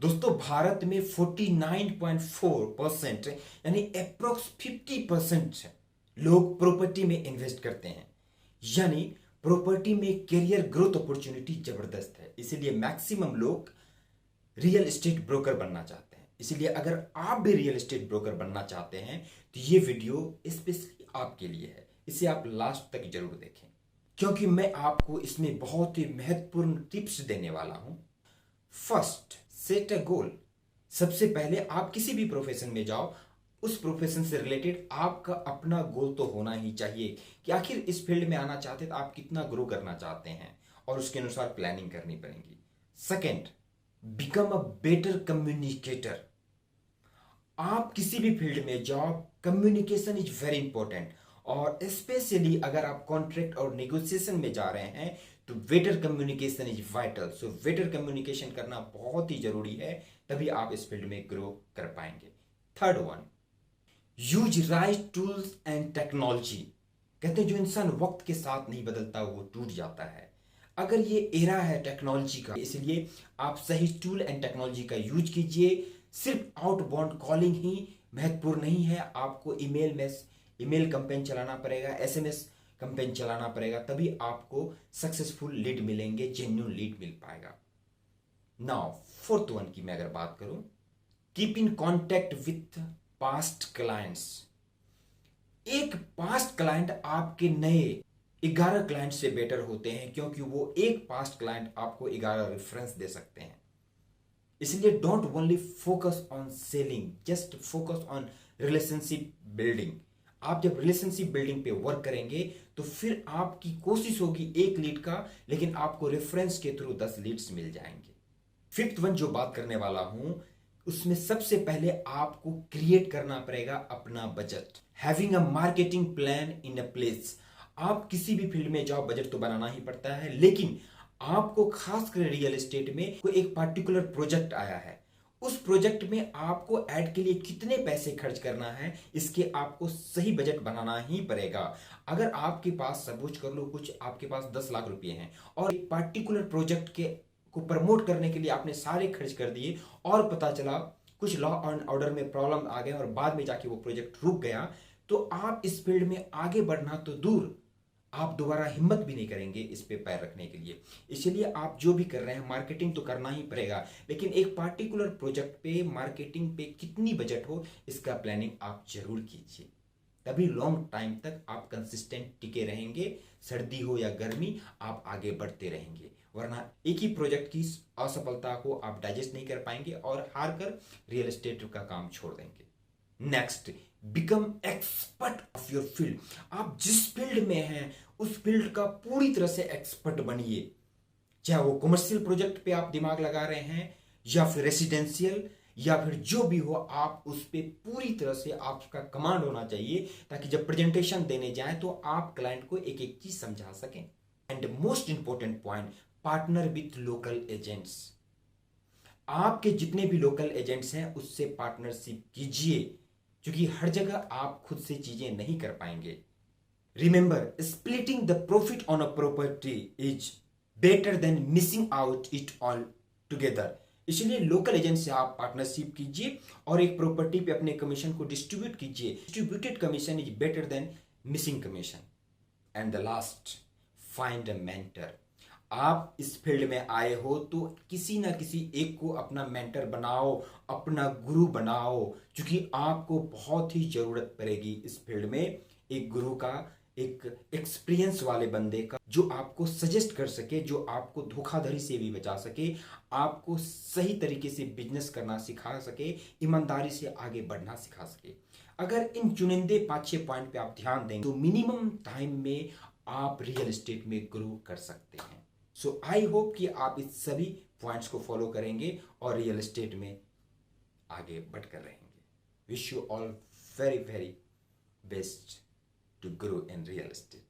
दोस्तों भारत में 49.4% यानी अप्रोक्स 50% लोग प्रॉपर्टी में इन्वेस्ट करते हैं। यानी प्रॉपर्टी में करियर ग्रोथ अपॉर्चुनिटी जबरदस्त है, इसीलिए मैक्सिमम लोग रियल एस्टेट ब्रोकर बनना चाहते हैं। इसलिए अगर आप भी रियल एस्टेट ब्रोकर बनना चाहते हैं तो ये वीडियो स्पेशली आपके लिए है, इसे आप लास्ट तक जरूर देखें क्योंकि मैं आपको इसमें बहुत ही महत्वपूर्ण टिप्स देने वाला हूं। फर्स्ट, सेट अ गोल। सबसे पहले आप किसी भी प्रोफेशन में जाओ, उस प्रोफेशन से रिलेटेड आपका अपना गोल तो होना ही चाहिए कि आखिर इस फील्ड में आना चाहते हैं तो आप कितना ग्रो करना चाहते हैं और उसके अनुसार प्लानिंग करनी पड़ेगी। Second, become a better communicator. आप किसी भी फील्ड में जाओ, कम्युनिकेशन इज वेरी इंपॉर्टेंट और स्पेशली अगर आप कॉन्ट्रैक्ट और नेगोशिएशन में जा रहे हैं तो better communication is vital. So better communication करना बहुत ही जरूरी है, तभी आप इस फील्ड में ग्रो कर पाएंगे। Third one, use right tools and technology. कहते हैं जो इंसान वक्त के साथ नहीं बदलता वो टूट जाता है। अगर ये एरा है टेक्नोलॉजी का, इसलिए आप सही टूल एंड टेक्नोलॉजी का यूज कीजिए। सिर्फ आउटबाउंड कॉलिंग ही महत्वपूर्ण नहीं है, आपको ईमेल कैंपेन चलाना पड़ेगा, एसएमएस कैंपेन चलाना पड़ेगा, तभी आपको सक्सेसफुल लीड मिलेंगे, जेन्युइन लीड मिल पाएगा। नाउ फोर्थ वन की मैं अगर बात करूं, keep in contact with past clients. एक पास्ट क्लाइंट आपके नए 11 क्लाइंट से बेटर होते हैं क्योंकि वो एक पास्ट क्लाइंट आपको 11 रेफरेंस दे सकते हैं। इसलिए don't only focus on selling, just focus on relationship building. आप जब रिलेशनशिप बिल्डिंग पे वर्क करेंगे तो फिर आपकी कोशिश होगी एक लीड का, लेकिन आपको रेफरेंस के थ्रू 10 लीड्स मिल जाएंगे। फिफ्थ वन जो बात करने वाला हूं उसमें सबसे पहले आपको क्रिएट करना पड़ेगा अपना budget. Having a marketing plan in a place. आप किसी भी फील्ड में जाओ बजट तो बनाना ही पड़ता है, लेकिन आपको खासकर रियल एस्टेट में कोई एक पार्टिकुलर प्रोजेक्ट आया है, उस प्रोजेक्ट में आपको ऐड के लिए कितने पैसे खर्च करना है इसके आपको सही बजट बनाना ही पड़ेगा। अगर आपके पास सपोज कर लो कुछ आपके पास 10 लाख रुपए हैं और एक पार्टिकुलर प्रोजेक्ट के को प्रमोट करने के लिए आपने सारे खर्च कर दिए और पता चला कुछ लॉ एंड ऑर्डर में प्रॉब्लम आ गए और बाद में जाके वो प्रोजेक्ट रुक गया, तो आप इस फील्ड में आगे बढ़ना तो दूर, आप दोबारा हिम्मत भी नहीं करेंगे इस पे पैर रखने के लिए। इसलिए आप जो भी कर रहे हैं मार्केटिंग तो करना ही पड़ेगा, लेकिन एक पार्टिकुलर प्रोजेक्ट पे मार्केटिंग पे कितनी बजट हो इसका प्लानिंग आप जरूर कीजिए, तभी लॉन्ग टाइम तक आप कंसिस्टेंट टिके रहेंगे। सर्दी हो या गर्मी आप आगे बढ़ते रहेंगे, वरना एक ही प्रोजेक्ट की असफलता को आप डाइजेस्ट नहीं कर पाएंगे और हार कर रियल एस्टेट का काम छोड़ देंगे। Next, become expert of your field. आप जिस फील्ड में हैं उस फील्ड का पूरी तरह से एक्सपर्ट बनिए, चाहे वो कमर्शियल प्रोजेक्ट पे आप दिमाग लगा रहे हैं या फिर रेसिडेंशियल या फिर जो भी हो, आप उस पर पूरी तरह से आपका कमांड होना चाहिए ताकि जब प्रेजेंटेशन देने जाएं तो आप क्लाइंट को एक एक चीज समझा सकें। And most important point, partner with local agents. आपके जितने भी लोकल एजेंट्स हैं उससे पार्टनरशिप कीजिए क्योंकि हर जगह आप खुद से चीजें नहीं कर पाएंगे। Remember, splitting the profit on a property is better than missing out it all together. इसलिए लोकल एजेंट से आप पार्टनरशिप कीजिए और एक प्रॉपर्टी पे अपने कमीशन को डिस्ट्रीब्यूट कीजिए। Distributed commission is better than missing commission. And the last, find a mentor. आप इस फील्ड में आए हो तो किसी ना किसी एक को अपना मेंटर बनाओ, अपना गुरु बनाओ, क्योंकि आपको बहुत ही जरूरत पड़ेगी इस फील्ड में एक गुरु का, एक एक्सपीरियंस वाले बंदे का जो आपको सजेस्ट कर सके, जो आपको धोखाधड़ी से भी बचा सके, आपको सही तरीके से बिजनेस करना सिखा सके, ईमानदारी से आगे बढ़ना सिखा सके। अगर इन चुनिंदे 5-6 पॉइंट पे आप ध्यान देंगे तो मिनिमम टाइम में आप रियल एस्टेट में ग्रो कर सकते हैं। सो आई होप कि आप इस सभी पॉइंट्स को फॉलो करेंगे और रियल एस्टेट में आगे बढ़कर रहेंगे। Wish you all very very best to grow in real estate.